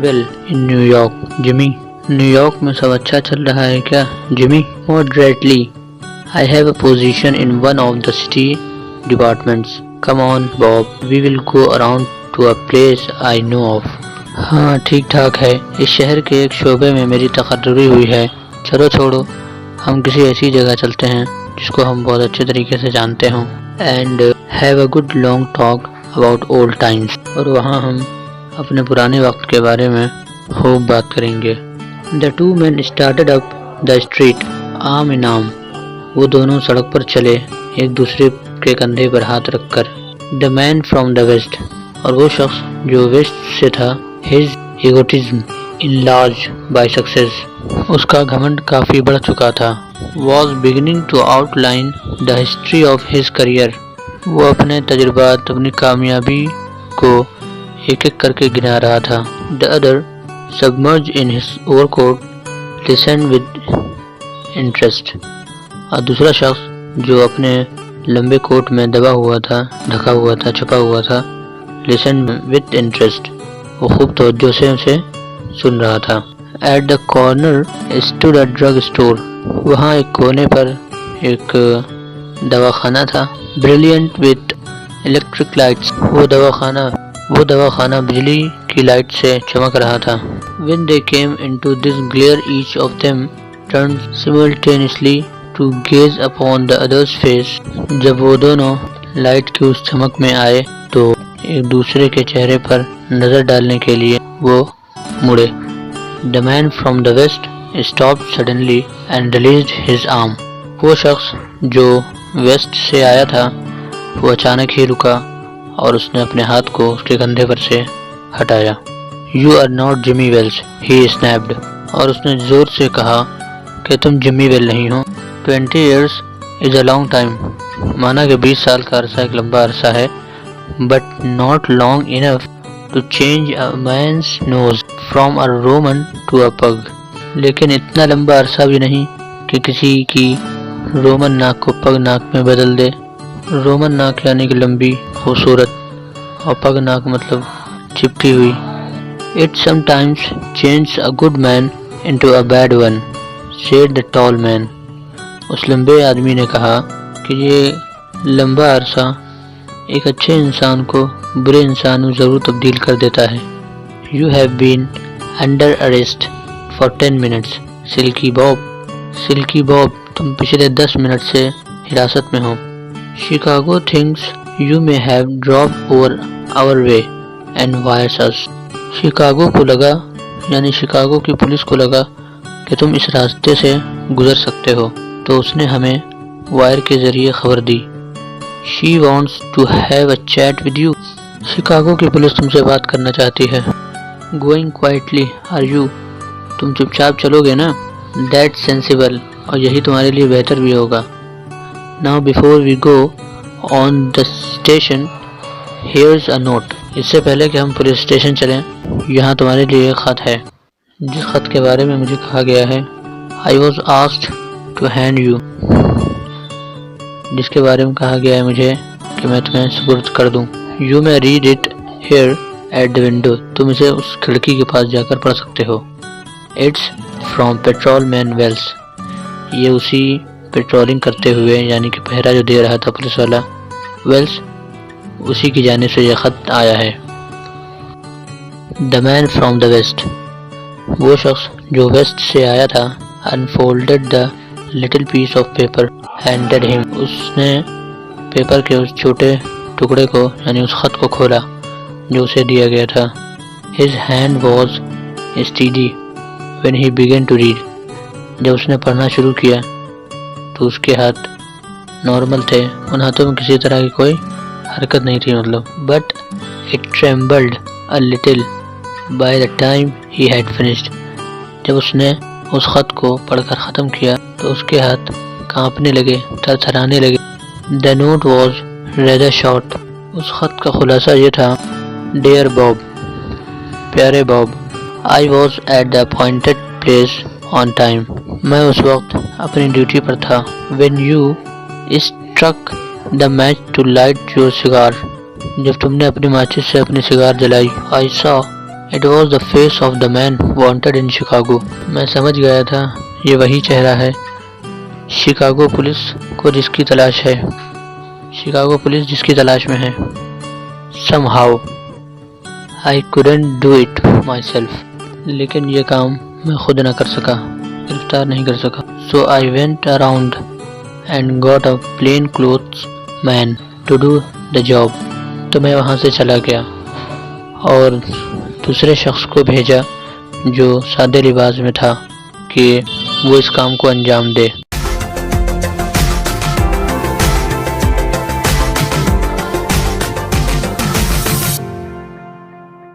Well, in New York, Jimmy. New York में सब अच्छा चल रहा है क्या, Jimmy? Moderately. I have a position in one of the city departments. Come on, Bob. We will go around to a place I know of. हाँ ठीक ठाक है, इस शहर के एक शोबे में मेरी तकर्री हुई है। चलो छोड़ो, हम किसी ऐसी जगह चलते हैं जिसको हम बहुत अच्छे तरीके से जानते हों। And have a good long talk about old times. और वहाँ हम अपने पुराने वक्त के बारे में खूब बात करेंगे। The two men started up the street, आम इन आम। वो दोनों सड़क पर चले, एक दूसरे के कंधे पर हाथ रखकर। The man from the west, और वो शख्स जो वेस्ट से था। His egotism enlarged by success, उसका घमंड काफ़ी बढ़ चुका था। Was beginning to outline the history of his career, वो अपने तजुर्बात, अपनी कामयाबी को एक एक करके गिना रहा था। The other, submerged in his overcoat, listened with interest, और दूसरा शख्स जो अपने लंबे कोट में दबा हुआ था, ढका हुआ था, छुपा हुआ था, listened with interest, वो खूब तवज्जो से उसे सुन रहा था। At the corner stood a drug store, वहाँ एक कोने पर एक दवाखाना था। Brilliant with electric lights, वो दवाखाना बिजली की लाइट से चमक रहा था। When they came into this glare, each of them turned simultaneously to gaze upon the other's face, जब वो दोनों लाइट की उस चमक में आए तो एक दूसरे के चेहरे पर नज़र डालने के लिए वो मुड़े। The man from the west stopped suddenly and released his arm, वो शख्स जो वेस्ट से आया था वो अचानक ही रुका और उसने अपने हाथ को उसके कंधे पर से हटाया। You are not Jimmy Wells, he snapped, और उसने जोर से कहा कि तुम जिम्मी वेल नहीं हो। 20 years is a long time, माना कि 20 साल का अरसा एक लंबा अरसा है। But not long enough to change a man's nose from a Roman to a pug, लेकिन इतना लंबा अरसा भी नहीं कि किसी की रोमन नाक को पग नाक में बदल दे। रोमन नाक यानी कि लंबी खूबसूरत, और पग नाक मतलब चिपटी हुई। It sometimes changes a good man into a bad one, said the tall man. उस लंबे आदमी ने कहा कि ये लंबा अरसा एक अच्छे इंसान को बुरे इंसान में ज़रूर तब्दील कर देता है। You have been under arrest for 10 minutes, Silky Bob. Silky Bob, तुम पिछले 10 मिनट से हिरासत में हो। Chicago thinks you may have dropped over our way and wires us. Chicago को लगा, यानी शिकागो की पुलिस को लगा कि तुम इस रास्ते से गुजर सकते हो, तो उसने हमें वायर के जरिए खबर दी। She wants to have a chat with you. Chicago की पुलिस तुमसे बात करना चाहती है। Going quietly, are you? तुम चुपचाप चलोगे ना? That's sensible, और यही तुम्हारे लिए बेहतर भी होगा। Now before we go on the station, here's a note. इससे पहले कि हम पुलिस स्टेशन चलें, यहाँ तुम्हारे लिए एक ख़त है, जिस ख़त के बारे में मुझे कहा गया है। I was asked to hand you, जिसके बारे में कहा गया है मुझे कि मैं तुम्हें सुपुर्द कर दूँ। You may read it here at the window. तुम इसे उस खिड़की के पास जाकर पढ़ सकते हो। It's from patrolman Wells. ये उसी पेट्रोलिंग करते हुए, यानी कि पहरा जो दे रहा था पुलिस वाला वेल्स, उसी की जानिब से यह ख़त आया है। The man from the west, वो शख्स जो वेस्ट से आया था, unfolded the little piece of paper handed him, उसने पेपर के उस छोटे टुकड़े को, यानी उस ख़त को खोला जो उसे दिया गया था। His hand was steady when he began to read, जब उसने पढ़ना शुरू किया तो उसके हाथ नॉर्मल थे, उन हाथों में किसी तरह की कोई हरकत नहीं थी मतलब। But it trembled a little by the time he had finished. जब उसने उस ख़त को पढ़कर ख़त्म किया तो उसके हाथ कांपने लगे, थरथराने लगे। The note was rather short. उस ख़त का खुलासा ये था: Dear Bob, प्यारे Bob, I was at the appointed place on time. मैं उस वक्त अपनी ड्यूटी पर था। When you struck the match to light your cigar, जब तुमने अपनी माचिस से अपनी सिगार जलाई। I saw It was the face of the man wanted in Chicago. میں سمجھ گیا تھا یہ وہی چہرہ ہے شکاگو پولیس کو جس کی تلاش ہے. شکاگو پولیس جس کی تلاش میں ہے. Somehow I couldn't do it myself. لیکن یہ کام میں خود نہ کر سکا. گرفتار نہیں کر سکا. So I went around and got a plain clothes man to do the job. تو میں وہاں سے چلا گیا اور دوسرے شخص کو بھیجا جو سادے لباس میں تھا کہ وہ اس کام کو انجام دے.